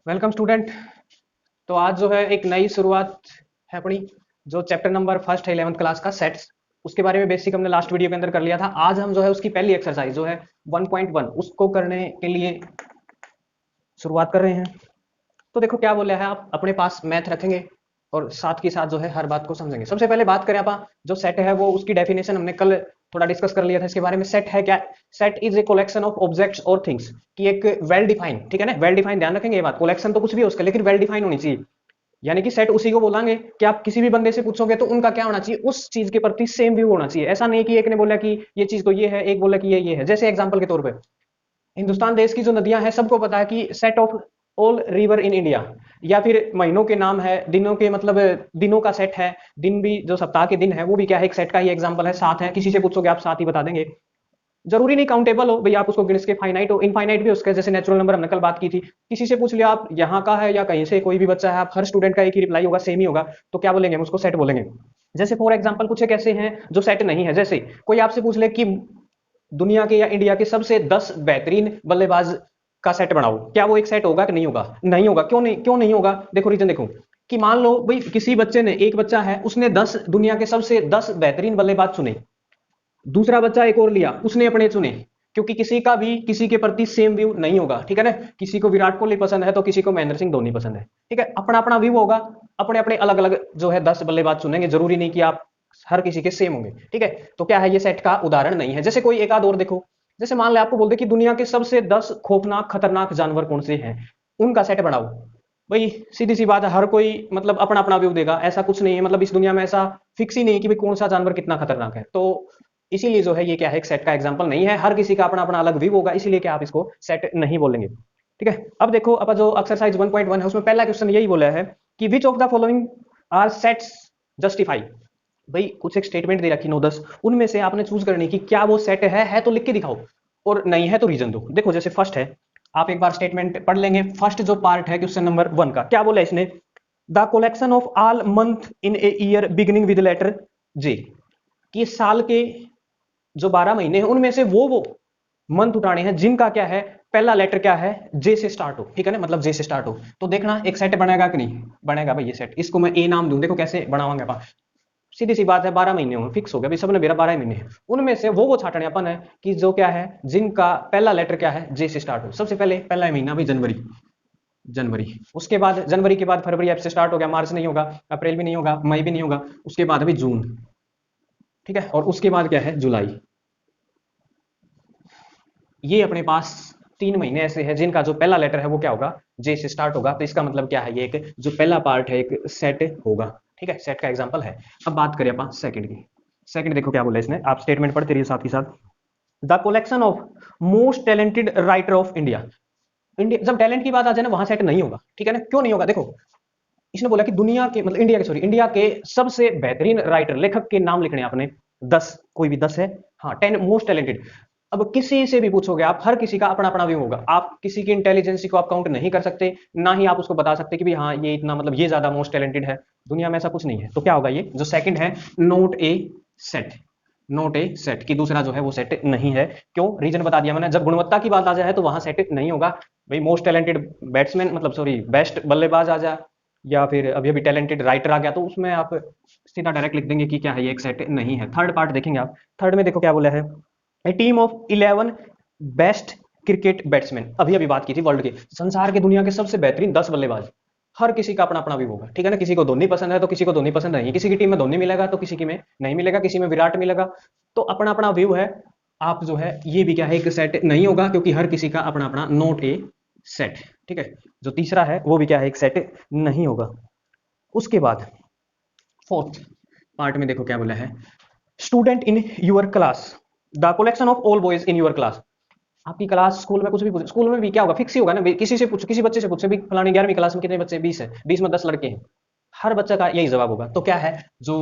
Welcome student. तो आज जो है एक नई शुरुआत है अपनी, जो चैप्टर नंबर फर्स्ट है 11th क्लास का सेट्स। उसके बारे में बेसिक हमने लास्ट वीडियो के अंदर कर लिया था। आज हम जो है उसकी पहली एक्सरसाइज जो है 1.1 उसको करने के लिए शुरुआत कर रहे हैं। तो देखो क्या बोला है, आप अपने पास मैथ रखेंगे और साथ के साथ जो है हर बात को समझेंगे। सबसे पहले बात करें आप जो सेट है वो उसकी डेफिनेशन हमने कल थोड़ा डिस्कस कर लिया था इसके बारे में। सेट है क्या? Set is a collection of objects और थिंग्स की एक वेल डिफाइन, ठीक है ना, वेल डिफाइन, ध्यान रखेंगे ये बात। कलेक्शन तो कुछ भी है उसका, लेकिन वेल डिफाइन होनी चाहिए। यानी कि सेट उसी को बोलेंगे कि आप किसी भी बंदे से पूछोगे तो उनका क्या होना चाहिए, उस चीज के प्रति सेम व्यू होना चाहिए। ऐसा नहीं कि एक ने बोला कि ये चीज तो ये है, एक बोला कि ये है। जैसे एग्जांपल के तौर पे हिंदुस्तान देश की जो नदियां हैं सबको पता है कि set of all river in India, या फिर महीनों के नाम है, दिनों के मतलब दिनों का सेट है। दिन भी जो सप्ताह के दिन है वो भी क्या है, एक सेट का ही एग्जांपल है। सात है, किसी से पूछोगे आप सात ही बता देंगे। जरूरी नहीं काउंटेबल हो भाई, आप उसको गिनस के फाइनाइट हो, इनफाइनाइट भी उसके, जैसे नेचुरल नंबर हमने कल बात की थी। किसी से पूछ लिया आप यहाँ का है या कहीं से, कोई भी बच्चा है, आप हर स्टूडेंट का एक ही रिप्लाई होगा, सेम ही होगा। तो क्या बोलेंगे हम उसको? सेट बोलेंगे। जैसे फॉर एग्जांपल कुछ एक ऐसे हैं जो सेट नहीं है। जैसे कोई आपसे पूछ ले कि दुनिया के या इंडिया के सबसे 10 बेहतरीन बल्लेबाज का सेट बनाओ, क्या वो एक सेट होगा कि नहीं होगा? नहीं होगा। क्यों नहीं होगा? देखो रीजन देखो कि मान लो भाई किसी बच्चे ने, एक बच्चा है उसने 10 दुनिया के सबसे 10 बेहतरीन बल्लेबाज चुने, दूसरा बच्चा एक और लिया उसने अपने चुने, क्योंकि किसी का भी किसी के प्रति सेम व्यू नहीं होगा, ठीक है ना। किसी को विराट कोहली पसंद है तो किसी को महेंद्र सिंह धोनी पसंद है, ठीक है। अपना अपना व्यू होगा, अपने अपने अलग अलग जो है 10 बल्लेबाज चुनेंगे। जरूरी नहीं कि आप हर किसी के सेम होंगे, ठीक है। तो क्या है, ये सेट का उदाहरण नहीं है। जैसे कोई एक आध और देखो, जैसे मान ले आपको बोल दे कि दुनिया के सबसे 10 खौफनाक खतरनाक जानवर कौन से हैं, उनका सेट बनाओ। भाई सीधी सी बात है, हर कोई मतलब अपना अपना व्यू देगा। ऐसा कुछ नहीं है, मतलब इस दुनिया में ऐसा फिक्स ही नहीं है कि भाई कौन सा जानवर कितना खतरनाक है। तो इसीलिए जो है ये क्या है, एक सेट का एग्जांपल नहीं है। हर किसी का अपना अपना अलग व्यू होगा, इसीलिए क्या आप इसको सेट नहीं बोलेंगे, ठीक है। अब देखो अब जो एक्सरसाइज 1.1 है उसमें पहला क्वेश्चन यही बोला है कि which of the following are sets justify. भाई कुछ एक स्टेटमेंट दे रखी 9-10, उनमें से आपने चूज करनी कि क्या वो सेट है तो लिख के दिखाओ, और नहीं है तो रीजन दो। देखो जैसे फर्स्ट है, आप एक बार स्टेटमेंट पढ़ लेंगे। फर्स्ट जो पार्ट है क्वेश्चन नंबर 1 का, क्या बोला इसने? The collection of all month in a year beginning with letter J, कि साल के जो 12 महीने हैं उनमें से वो मंथ उठाने हैं जिनका क्या है, पहला लेटर क्या है, जे से स्टार्ट हो, ठीक है ना, मतलब जे से स्टार्ट हो। तो देखना एक सेट बनेगा कि नहीं बनेगा। भाई ये सेट, इसको मैं ए नाम दूं, देखो कैसे बनावांगे अपन। सीधी सी बात है, 12 महीने हो फिक्स हो गया भाई, सबने मेरा 12 महीने हैं। उनमें से वो छाटने अपन है कि जो क्या है, जिनका पहला लेटर क्या है, जे से स्टार्ट हो। सबसे पहले पहला महीना भाई जनवरी, जनवरी। उसके बाद जनवरी के बाद फरवरी ऐप से स्टार्ट हो गया, मार्च नहीं होगा, अप्रैल भी नहीं होगा, मई भी नहीं होगा। उसके बाद अभी जून, ठीक है। और उसके बाद क्या है, जुलाई। ये अपने पास 3 महीने ऐसे हैं जिनका जो पहला लेटर है वो क्या होगा, जे से स्टार्ट होगा। तो इसका मतलब क्या है, ये एक जो पहला पार्ट है एक सेट होगा, ठीक है, सेट का एग्जांपल है। अब बात करें अपन सेकंड की। सेकंड देखो क्या बोला इसने, आप स्टेटमेंट पढ़ते रहिए साथ ही साथ। The collection of most talented writer of India. India जब टैलेंट की बात आ जाए ना, वहां सेट नहीं होगा, ठीक है ना। क्यों नहीं होगा? देखो इसने बोला कि दुनिया के मतलब इंडिया के, सॉरी, इंडिया के सबसे बेहतरीन राइटर, लेखक के नाम लिखने आपने 10, कोई भी 10 है, हाँ 10 मोस्ट टैलेंटेड। अब किसी से भी पूछोगे आप, हर किसी का अपना अपना व्यू होगा। आप किसी की इंटेलिजेंसी को आप काउंट नहीं कर सकते, ना ही आप उसको बता सकते कि भाई हाँ ये इतना मतलब ये ज्यादा मोस्ट टैलेंटेड है। दुनिया में ऐसा कुछ नहीं है। तो क्या होगा, ये जो सेकंड है, नोट ए सेट, नोट ए सेट की दूसरा जो है वो सेट नहीं है। क्यों? रीजन बता दिया मैंने। जब गुणवत्ता की बात आ जाए तो वहां सेट नहीं होगा भाई। मोस्ट टैलेंटेड बैट्समैन मतलब सॉरी बेस्ट बल्लेबाज आ जाए, या फिर अभी अभी टैलेंटेड राइटर आ गया, तो उसमें आप सीधा डायरेक्ट लिख देंगे कि क्या है, ये एक सेट नहीं है। थर्ड पार्ट देखेंगे आप। थर्ड में देखो क्या बोला है, a team of 11 best cricket batsman. अभी अभी बात की थी वर्ल्ड के, संसार के दुनिया के सबसे बेहतरीन 10 बल्लेबाज। हर किसी का अपना अपना व्यू होगा, ठीक है ना। किसी को धोनी पसंद है तो किसी को धोनी पसंद नहीं, किसी की टीम में धोनी मिलेगा तो किसी की में नहीं मिलेगा, किसी में विराट मिलेगा। तो अपना अपना व्यू है। आप जो है ये भी क्या है, एक सेट नहीं होगा, क्योंकि हर किसी का अपना अपना नोट ए सेट, ठीक है। जो तीसरा है वो भी क्या है, एक सेट नहीं होगा। उसके बाद फोर्थ पार्ट में देखो क्या बोला है, student in your class, the collection of all boys in your class. आपकी क्लास, स्कूल में कुछ भी पूछो, स्कूल में भी क्या होगा, फिक्स ही होगा ना। किसी से पूछो, किसी बच्चे से पूछो भी फलानी 11वीं क्लास में कितने बच्चे, 20 है, 20 में 10 लड़के हैं, हर बच्चे का यही जवाब होगा। तो क्या है, जो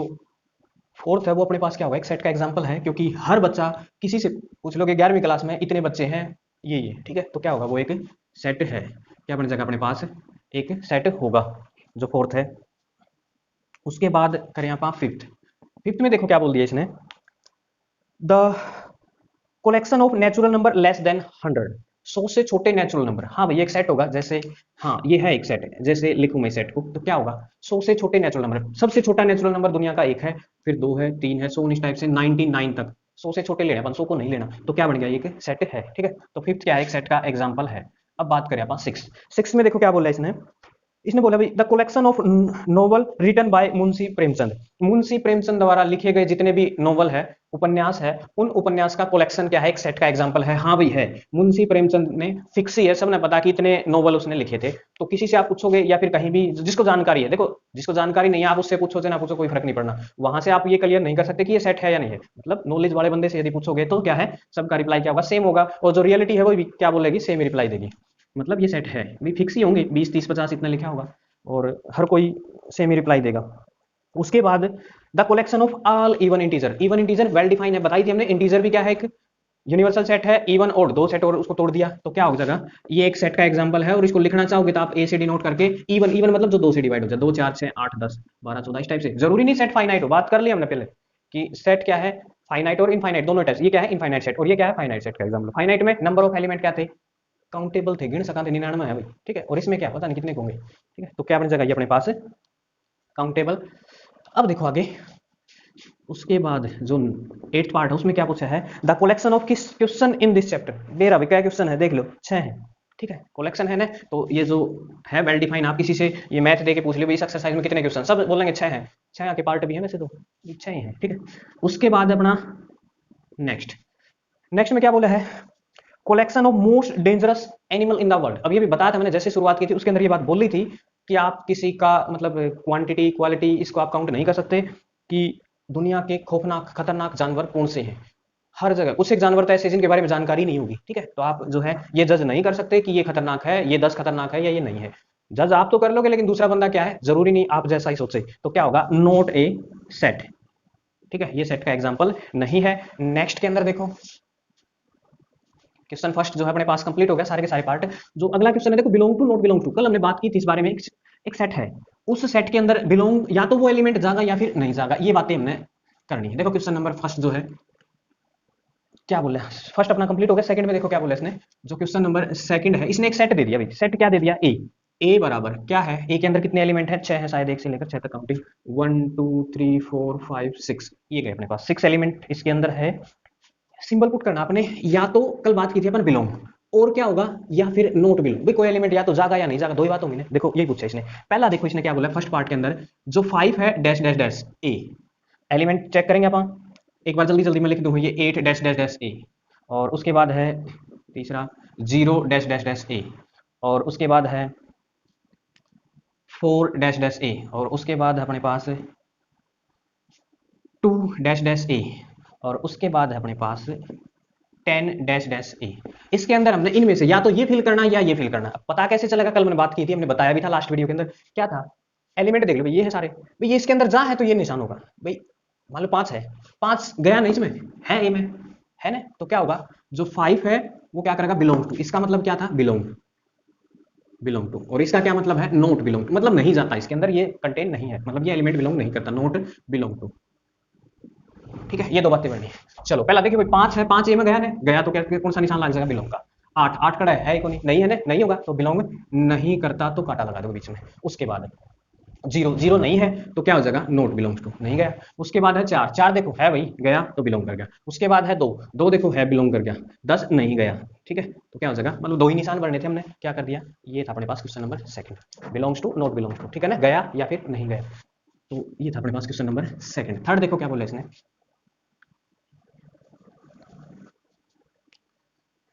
फोर्थ है वो अपने पास क्या होगा, एक सेट का एग्जाम्पल है, क्योंकि हर बच्चा किसी से पूछ लो कि 11वीं क्लास में इतने बच्चे हैं, ये ठीक है। तो क्या होगा, वो एक सेट है। क्या बन जाएगा अपने पास, एक सेट होगा, जो फोर्थ है। उसके बाद करें आप फिफ्थ। फिफ्थ में देखो क्या बोल दिया इसने, the collection of natural number less then 100। 100 से छोटे नेचुरल नंबर, हाँ भाई एक सेट होगा, जैसे हाँ ये है एक सेट है, जैसे लिखूं मैं सेट को तो क्या होगा, 100 से छोटे नेचुरल नंबर, सबसे छोटा नेचुरल नंबर दुनिया का एक है, फिर 2 है, 3 है, 100 इस टाइप से 99 तक, 100 से छोटे लेना, 500 को नहीं लेना, तो क्या बन गया ये एक सेट है, ठीक है। तो फिफ्थ क्या है, एक सेट का एग्जाम्पल है। अब बात करें अपन सिक्स, सिक्स में देखो क्या बोला इसने, इसने बोला भाई the collection of novel written by Munshi Premchand, Munshi Premchand द्वारा लिखे गए जितने भी नोवेल है, उपन्यास है, उन उपन्यास का कलेक्शन क्या है, एक सेट का एग्जांपल है। हाँ भाई है, मुंशी प्रेमचंद ने फिक्स ही है, सबने पता कि इतने नोवेल उसने लिखे थे। तो किसी से आप पूछोगे या फिर कहीं भी जिसको जानकारी है, देखो जिसको जानकारी नहीं है आप उससे पूछो ना पूछो कोई फर्क नहीं पड़ना, वहां से आप ये क्लियर नहीं कर सकते कि ये सेट है या नहीं है। मतलब नॉलेज वाले बंदे से यदि पूछोगे तो क्या है, सबका रिप्लाई क्या होगा, सेम होगा, और जो रियलिटी है वो भी क्या बोलेगी, सेम रिप्लाई देगी। मतलब ये सेट है भी, फिक्स ही होंगे 20 30 50 इतना लिखा होगा और हर कोई सेम ही रिप्लाई देगा। उसके बाद the collection of all even integer, even integer well define है, बताई थी हमने, इंटीजर भी क्या है, एक यूनिवर्सल सेट है, इवन और दो सेट और उसको तोड़ दिया तो क्या हो जाएगा, ये एक सेट का एग्जांपल है। और इसको लिखना चाहोगे तो आप ए से डिनोट करके इवन, इवन मतलब जो दो से डिवाइड हो जाए, 2 4 6 8 10 12 14 इस टाइप से, जरूरी नहीं सेट फाइनाइट हो, बात कर ली हमने पहले कि सेट क्या है, फाइनाइट और इनफाइनाइट दोनों टाइप्स, ये क्या है इनफाइनाइट सेट और ये क्या है फाइनाइट सेट का एग्जांपल। फाइनाइट में नंबर ऑफ एलिमेंट क्या थे, काउंटेबल थे, गिन सका थे, 99 है भाई, ठीक है, और इसमें क्या पता नहीं कितने होंगे, ठीक है, तो क्या बन जाएगा ये अपने पास काउंटेबल। अब देखो आगे, उसके बाद जो 8th पार्ट है उसमें क्या पूछा है, द कलेक्शन ऑफ किस क्वेश्चन इन दिस चैप्टर, मेरा भी क्या क्वेश्चन है देख लो, 6 है, ठीक है, कलेक्शन है ना, तो ये जो है वेल डिफाइन, आप किसी से ये मैथ दे के पूछ लो इस एक्सरसाइज में कितने क्वेश्चन, सब बोलेंगे 6 है, 6 के पार्ट भी है वैसे तो 6 ही है, ठीक है। उसके बाद अपना नेक्स्ट, नेक्स्ट में क्या बोला है, collection of most dangerous animal in the world. अब ये भी बताया था मैंने, जैसे शुरुआत की थी उसके अंदर ये बात बोली थी कि आप किसी का मतलब क्वांटिटी क्वालिटी इसको आप काउंट नहीं कर सकते कि दुनिया के खौफनाक खतरनाक जानवर कौन से हैं, हर जगह कुछ एक जानवर तो ऐसे जिनके बारे में जानकारी नहीं होगी, ठीक है, तो आप जो है ये जज नहीं कर सकते कि ये खतरनाक है, ये 10 खतरनाक है या ये नहीं है, जज आप तो कर लोगे लेकिन दूसरा बंदा क्या है, जरूरी नहीं आप जैसा ही सोचे, तो क्या होगा, नोट ए सेट, ठीक है, ये सेट का एग्जाम्पल नहीं है। नेक्स्ट के अंदर देखो, क्वेश्चन फर्स्ट जो है अपने पास कंप्लीट हो गया, सारे के सारे पार्ट। जो अगला क्वेश्चन है देखो, belong to not belong to, कल हमने बात की थी इस बारे में, एक सेट है, उस सेट के अंदर बिलोंग या तो वो एलिमेंट जागा या फिर नहीं जागा, ये बातें हमने करनी है। देखो क्वेश्चन नंबर फर्स्ट जो है क्या बोला, फर्स्ट अपना कंप्लीट हो गया, सेकंड में देखो क्या बोला इसने, जो क्वेश्चन नंबर सेकंड है इसने एक सेट दे दिया भाई, सेट क्या दे दिया, ए बराबर क्या है, ए के अंदर कितने एलिमेंट है, 6 है शायद, 1 से लेकर 6 तक काउंटिंग, 1 2 3 4 5 6, ये गए अपने पास 6 एलिमेंट इसके अंदर है। सिंबल पुट करना आपने, या तो कल बात की थी अपन बिलोंग, और क्या होगा, या फिर नोट बिलोंग, भाई कोई एलिमेंट या तो जागा या नहीं जागा, दो ही बात होंगी ना। देखो यही पूछा इसने, पहला देखो इसने क्या बोला फर्स्ट पार्ट के अंदर, जो 5 है डैश डैश डैश ए, एलिमेंट चेक करेंगे अपन, एक बार जल्दी जल्दी मैं लिख दूं, ये 8 डैश डैश डैश ए, और उसके बाद है तीसरा 0 डैश डैश डैश ए, और उसके बाद है 4 डैश डैश ए, और उसके बाद है अपने पास 2 डैश डैश ए, और उसके बाद है अपने पास 10 डैश डैश ए। इसके अंदर हमने इनमें से या तो ये फिल करना या ये फिल करना। अब पता कैसे चलेगा, कल मैंने बात की थी, हमने बताया भी था लास्ट वीडियो के अंदर, क्या था, एलिमेंट देख लो भाई, ये है सारे भाई, ये इसके अंदर जा है तो ये निशान होगा भाई, मान लो 5 है, 5 गया नहीं इसमें, है ए में, है ना, तो क्या होगा, जो 5 है वो क्या करेगा, बिलोंग टू, इसका मतलब क्या था, बिलोंग, बिलोंग टू, और इसका क्या मतलब है, नोट बिलोंग टू, मतलब नहीं जाता इसके अंदर, ये कंटेन नहीं है, मतलब ये एलिमेंट बिलोंग नहीं करता, नोट बिलोंग टू, ठीक है, ये दो बातें करनी है। चलो पहला देखिए भाई, 5 है, 5 ए में गया ना, गया तो क्या कौन सा निशान लग जाएगा, बिलोंग का। 8 8 कड़ा है ही नहीं है ना, नहीं होगा तो बिलोंग नहीं करता, तो काटा लगा दो बीच में। उसके बाद 0 0 नहीं है तो क्या हो जाएगा, नोट बिलोंग्स टू, नहीं गया। उसके बाद है 4 4 देखो है भाई, गया तो बिलोंग कर गया। उसके बाद है 2 2 देखो है, बिलोंग कर गया। 10 नहीं गया, ठीक है, तो क्या हो जाएगा, मतलब दो ही निशान भरने थे, हमने क्या कर दिया, ये था अपने पास question number second, belongs to not belongs to, ठीक है ना, गया या फिर नहीं गया, तो ये था अपने पास क्वेश्चन नंबर सेकंड। थर्ड देखो क्या बोला इसने,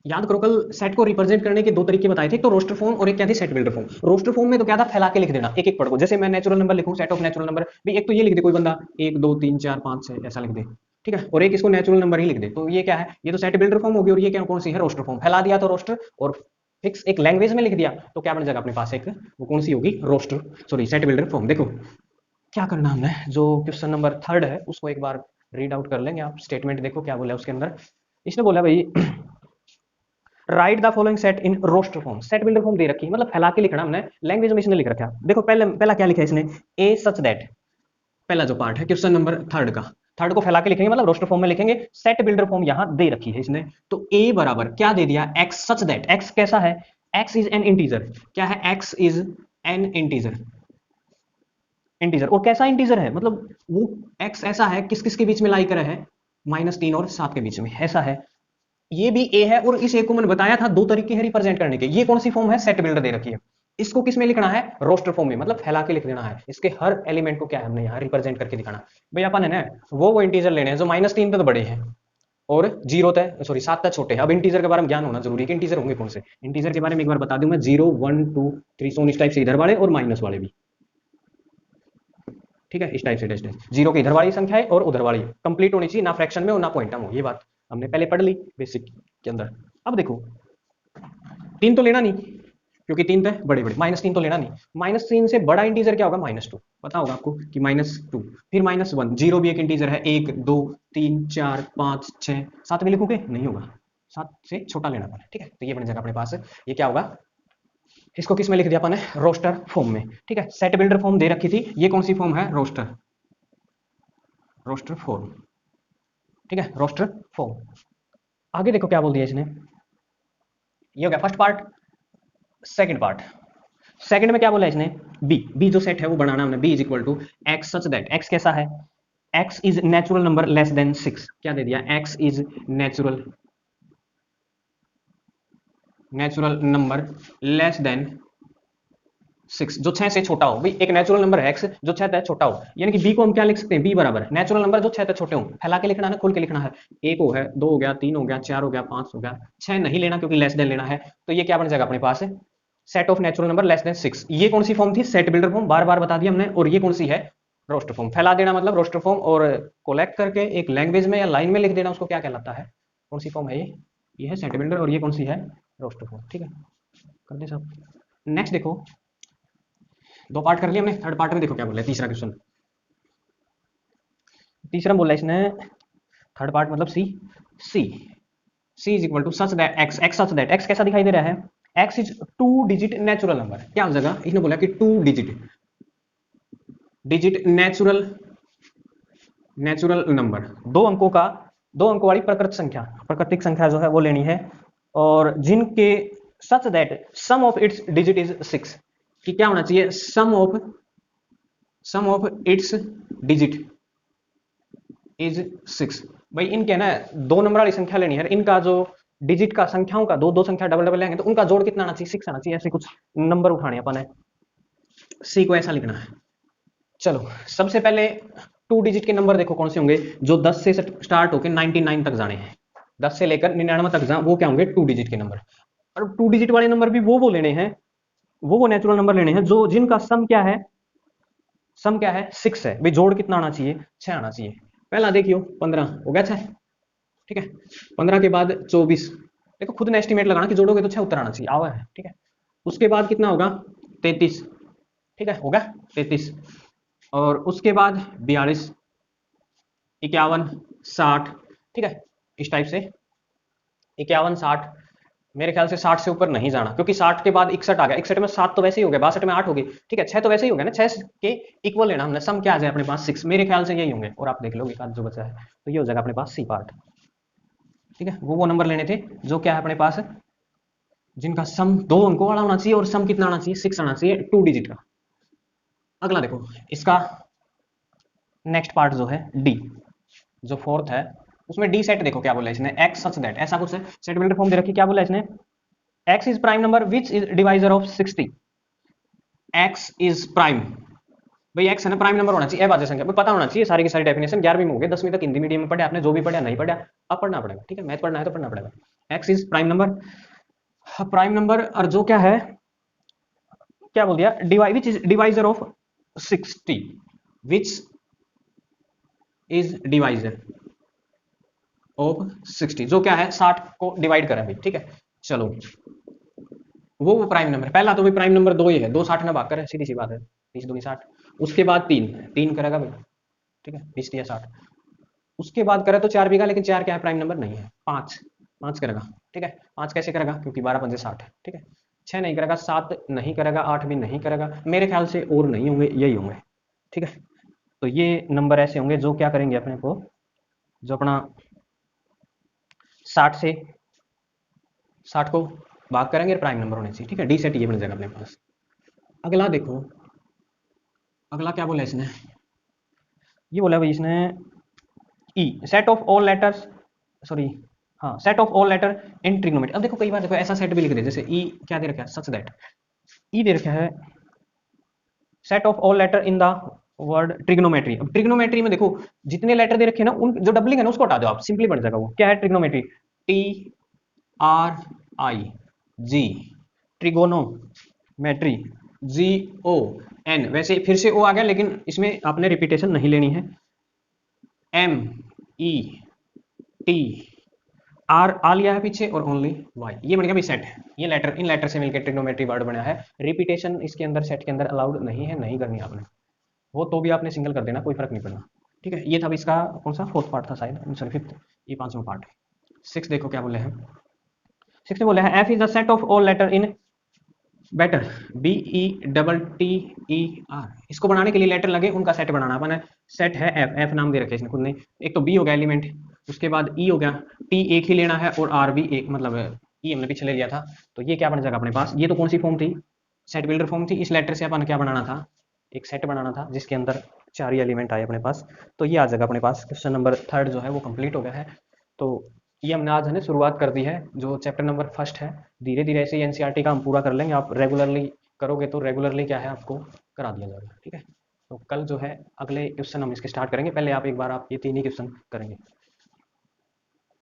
याद करो कल सेट को रिप्रेजेंट करने के दो तरीके बताए थे, एक तो रोस्टर फॉर्म और एक क्या थी, set builder form. Roster form में तो क्या था, फैला के लिख देना एक एक पढ़ को, जैसे मैं नेचुरल नंबर लिखूं, सेट ऑफ नेचुरल नंबर भी, एक तो ये लिख दे कोई बंदा 1 2 3 4 5 6 ऐसा लिख दे, ठीक है, और एक इसको नेचुरल नंबर ही लिख दे, तो ये क्या है, ये तो सेट बिल्डर फॉर्म होगी, और ये क्या कौन सी है, रोस्टर फॉर्म। फैला दिया तो रोस्टर, और फिक्स एक लैंग्वेज में लिख दिया तो क्या बन जाएगा अपने पास, एक वो कौन सी होगी, roster, sorry set builder form. देखो क्या करना हमने, जो क्वेश्चन नंबर थर्ड है उसको एक बार रीड आउट कर लेंगे आप, स्टेटमेंट देखो क्या बोला उसके अंदर। इसने बोला भाई write the following set in roster form, set builder form दे रखी है, मतलब फैला के लिखना हमने, लैंग्वेज में इसने लिख रखा है। देखो पहले पहला क्या लिखा है इसने, ए सच दैट, पहला जो पार्ट है क्वेश्चन नंबर थर्ड का, थर्ड को फैला के लिखेंगे मतलब रोस्टर फॉर्म में लिखेंगे। सेट बिल्डर फॉर्म यहां दे रखी है इसने, तो ए बराबर क्या दे दिया, एक्स सच दैट, एक्स कैसा है, एक्स इज एन इंटीजर, क्या है, x is an integer, integer और कैसा इंटीजर है, मतलब वो एक्स ऐसा है किस किस के बीच में लाई कर है, -3 और 7 के बीच में, ऐसा है। ये भी ए है और इस ए को मैंने बताया था दो तरीके हैं रिप्रेजेंट करने के। ये कौन सी फॉर्म है, सेट बिल्डर दे रखी है, इसको किस में लिखना है, रोस्टर फॉर्म में, मतलब फैला के लिख देना है। इसके हर एलिमेंट को क्या है हमने यहाँ रिप्रेजेंट करके दिखाना। भाई अपन है ना वो इंटीजर लेने हैं जो -3 तक बड़े हैं और 0 तक, सॉरी 7 तक छोटे हैं। अब इंटीजर के बारे में ज्ञान होना जरूरी है कि इंटीजर होंगे कौन से। इंटीजर के बारे में एक बार बता दूं मैं, 0 1 2 3 सोन इस टाइप से इधर वाले और माइनस वाले भी, ठीक है, इस टाइप से डैश डैश, 0 की इधर वाली संख्या है और उधर वाली कंप्लीट होनी चाहिए, ना फ्रैक्शन में और ना क्वांटम हो। ये बात हमने पहले पढ़ ली बेसिक के अंदर। अब देखो 3 तो लेना नहीं क्योंकि 3 तक बड़े बड़े, -3 तो लेना नहीं। -3 से बड़ा इंटीजर क्या होगा, -2, पता होगा आपको कि -2, फिर -1, 0 भी एक इंटीजर है, 1 2 3 4 5 6 7 में लिखोगे नहीं होगा, 7 से छोटा लेना पड़ेगा, ठीक है। तो ये बन जाएगा अपने पास, ये क्या होगा, इसको किस में लिख दिया अपन ने, रोस्टर फॉर्म में, ठीक है। सेट बिल्डर फॉर्म दे रखी थी, ये कौन सी फॉर्म है, रोस्टर, रोस्टर फॉर्म, ठीक है, रोस्टर फॉर्म। आगे देखो क्या बोल दिया इसने, ये हो गया first part. Second part, second में क्या बोला इसने, बी जो सेट है वो बनाना हमने, B is equal to x such that, x कैसा है, x is natural number less than 6, क्या दे दिया, x is natural number less than 6, जो 6 से छोटा हो। भाई एक नेचुरल नंबर है एक्स जो 6 तक छोटा हो, यानी कि बी को हम क्या लिख सकते हैं, बी बराबर नेचुरल नंबर जो 6 तक छोटे हो। फैला के लिखना है, खोल के लिखना है, 1 हो है, 2 हो गया, 3 हो गया, 4 हो गया, 5 हो गया, 6 नहीं लेना क्योंकि लेस देन लेना है। तो ये क्या बन जाएगा अपने पास, set of natural number less than 6। ये कौन सी फॉर्म थी, सेट बिल्डर फॉर्म, बार बार बता दिया हमने। और ये कौन सी है, रोस्टर फॉर्म। फैला देना मतलब रोस्टर फॉर्म, और कोलेक्ट करके एक लैंग्वेज में या लाइन में लिख देना, उसको क्या कहलाता है, कौन सी फॉर्म है ये है सेट बिल्डर, और ये कौन सी है, रोस्टर फॉर्म, ठीक है। कर दे सब। नेक्स्ट देखो, 2 पार्ट कर लिया हमने, थर्ड पार्ट में देखो क्या बोल रहा है, तीसरा क्वेश्चन। तीसरा बोला इसने, थर्ड पार्ट मतलब C is equal to such that X, X such that, x कैसा दिखाई दे रहा है, x is 2 digit natural number. क्या हो जाएगा, इसने बोला कि 2 डिजिट नेचुरल नंबर, 2 अंकों का, 2 अंकों वाली प्राकृतिक संख्या जो है वो लेनी है, और जिनके such that sum of its digit is 6, कि क्या होना चाहिए, sum of its digit is 6। भाई इनके ना 2 नंबर वाली संख्या लेनी है, इनका जो डिजिट का, संख्याओं का, दो संख्या डबल डबल लेंगे तो उनका जोड़ कितना आना चाहिए, 6 आना चाहिए। ऐसे कुछ नंबर उठाने अपन है, सी को ऐसा लिखना है। चलो सबसे पहले 2 डिजिट के नंबर देखो कौन से होंगे, जो 10 से स्टार्ट होकर 99 तक जाने हैं, 10 से लेकर 99 तक जाए, वो क्या होंगे, 2 डिजिट के नंबर। और 2 डिजिट वाले नंबर भी वो लेने हैं, वो नेचुरल नंबर लेने हैं जो जिनका सम क्या है, 6 है। भाई जोड़ कितना आना चाहिए, 6 आना चाहिए। पहला देखियो 15 हो गया 6, ठीक है। 15 के बाद 24, देखो खुद ने एस्टिमेट लगाना कि जोड़ोगे तो 6 उत्तर आना चाहिए, आवा है, ठीक है। उसके बाद कितना होगा, 33, ठीक है, होगा 33। और उसके बाद 42, 51, 60, ठीक है, इस टाइप से 51 60। मेरे ख्याल से 60 से ऊपर नहीं जाना, क्योंकि 60 के बाद 61 आ गया, 61 में 7 तो वैसे ही हो गया, 62 में 8 होगी, ठीक है। 6 तो वैसे ही हो गया ना, 6 के इक्वल लेना हमने, सम क्या आ जाए अपने पास 6, मेरे ख्याल से यही होंगे। और आप देख लो एक आध जो बचा है, तो ये हो जाएगा अपने पास सी पार्ट, ठीक है। वो नंबर लेने थे जो क्या है अपने पास, जिनका सम 2 अंकों वाला होना चाहिए और सम कितना आना चाहिए, 6 आना चाहिए, 2 डिजिट का। अगला देखो इसका नेक्स्ट पार्ट जो है डी, जो फोर्थ है, उसमें डी सेट देखो क्या बोला इसने, एक्स सच दैट, ऐसा कुछ है, सेट बिल्डर फॉर्म दे रखी, क्या बोला इसने, x is prime number which is divisor of 60, x is prime। भाई x है ना प्राइम नंबर होना चाहिए, अभाज्य संख्या, पता होना चाहिए सारी की सारी डेफिनेशन, 11वीं में हो गए, 10वीं तक हिंदी मीडियम में पढ़े आपने, जो भी पढ़ा नहीं पढ़ा अब पढ़ना पड़ेगा, ठीक है। मैथ पढ़ना है तो पढ़ना पड़ेगा। x इज प्राइम नंबर, और जो क्या है, क्या बोल दिया, which is divisor of 60, which is divisor of 60, जो क्या है 60 को डिवाइड करें भाई, ठीक है। चलो वो प्राइम नंबर, पहला तो भाई प्राइम नंबर 2 ही है, 2 60 में भाग कर, सीधी सी बात है, 20 दूनी 60। उसके बाद 3 करेगा भाई, ठीक है, 20 या 60। उसके बाद करे तो 4 भी का, लेकिन 4 क्या है, प्राइम नंबर नहीं है। 5 करेगा, ठीक है। 5 कैसे करेगा, क्योंकि 12 पंजे 60 है, ठीक है। 6 नहीं करेगा, 7 नहीं करेगा, 8 भी नहीं करेगा, मेरे ख्याल से और नहीं होंगे, यही होंगे, ठीक है। तो ये नंबर ऐसे होंगे जो क्या करेंगे अपने को, जो अपना 60 को भाग करेंगे प्राइम नंबर होने चाहिए, ठीक है। डी सेट ये बन जाएगा अपने पास। अगला देखो, अगला क्या बोला इसने, ये बोला भाई इसने E set of all letters, sorry हाँ, set of all letter in trigonometry. अब देखो कई बार देखो ऐसा सेट भी लिख दे, जैसे ई क्या दे रखा है, सच दैट ई दे रखा है set of all letter in the word trigonometry. अब ट्रिग्नोमेट्री में देखो जितने लेटर दे रखे हैं ना, उन जो डबलिंग है ना उसको हटा दो आप, सिंपली बन जाएगा वो क्या है trigonometry, T R I G, trigonometry G O N, वैसे फिर से ओ आ गया लेकिन इसमें आपने रिपीटेशन नहीं लेनी है, एम ई टी आर आ लिया है पीछे और ओनली वाई, ये बन गया भाई सेट है। ये लेटर इन लेटर से मिलकर ट्रिग्नोमेट्री वर्ड बना है। रिपीटेशन इसके अंदर सेट के अंदर अलाउड नहीं है, नहीं करनी आपने, वो तो भी आपने सिंगल कर देना, कोई फर्क नहीं पड़ना, ठीक है। ये था इसका कौन सा फोर्थ पार्ट था शायद, सॉरी फिफ्थ, ये पांचवा पार्ट है। सिक्स देखो क्या बोले हैं, सिक्स में बोले हैं F is the set of all letter in better B E double T E R. इसको बनाने के लिए लेटर लगे उनका सेट बनाना अपन है। सेट है एफ, एफ नाम दे रखे इसने खुद ने, एक तो बी हो गया एलिमेंट, उसके बाद ई हो गया, टी एक ही लेना है और आर भी एक, मतलब ई हमने पीछे ले लिया था। तो ये क्या बन जाएगा अपने पास, ये तो कौन सी फॉर्म थी, सेट बिल्डर फॉर्म थी। इस लेटर से अपन क्या बनाना था, एक सेट बनाना था जिसके अंदर चार ही एलिमेंट आए अपने पास। तो ये आ जाएगा अपने पास, क्वेश्चन नंबर थर्ड जो है वो कंप्लीट हो गया है। तो ये हमने आज है ना शुरुआत कर दी है, जो चैप्टर नंबर फर्स्ट है। धीरे धीरे ऐसे ही एनसीईआरटी का हम पूरा कर लेंगे, आप रेगुलरली करोगे तो रेगुलरली क्या है आपको करा दिया जाएगा, ठीक है। तो कल जो है अगले क्वेश्चन हम इसके स्टार्ट करेंगे, पहले आप एक बार आप ये तीन ही क्वेश्चन करेंगे।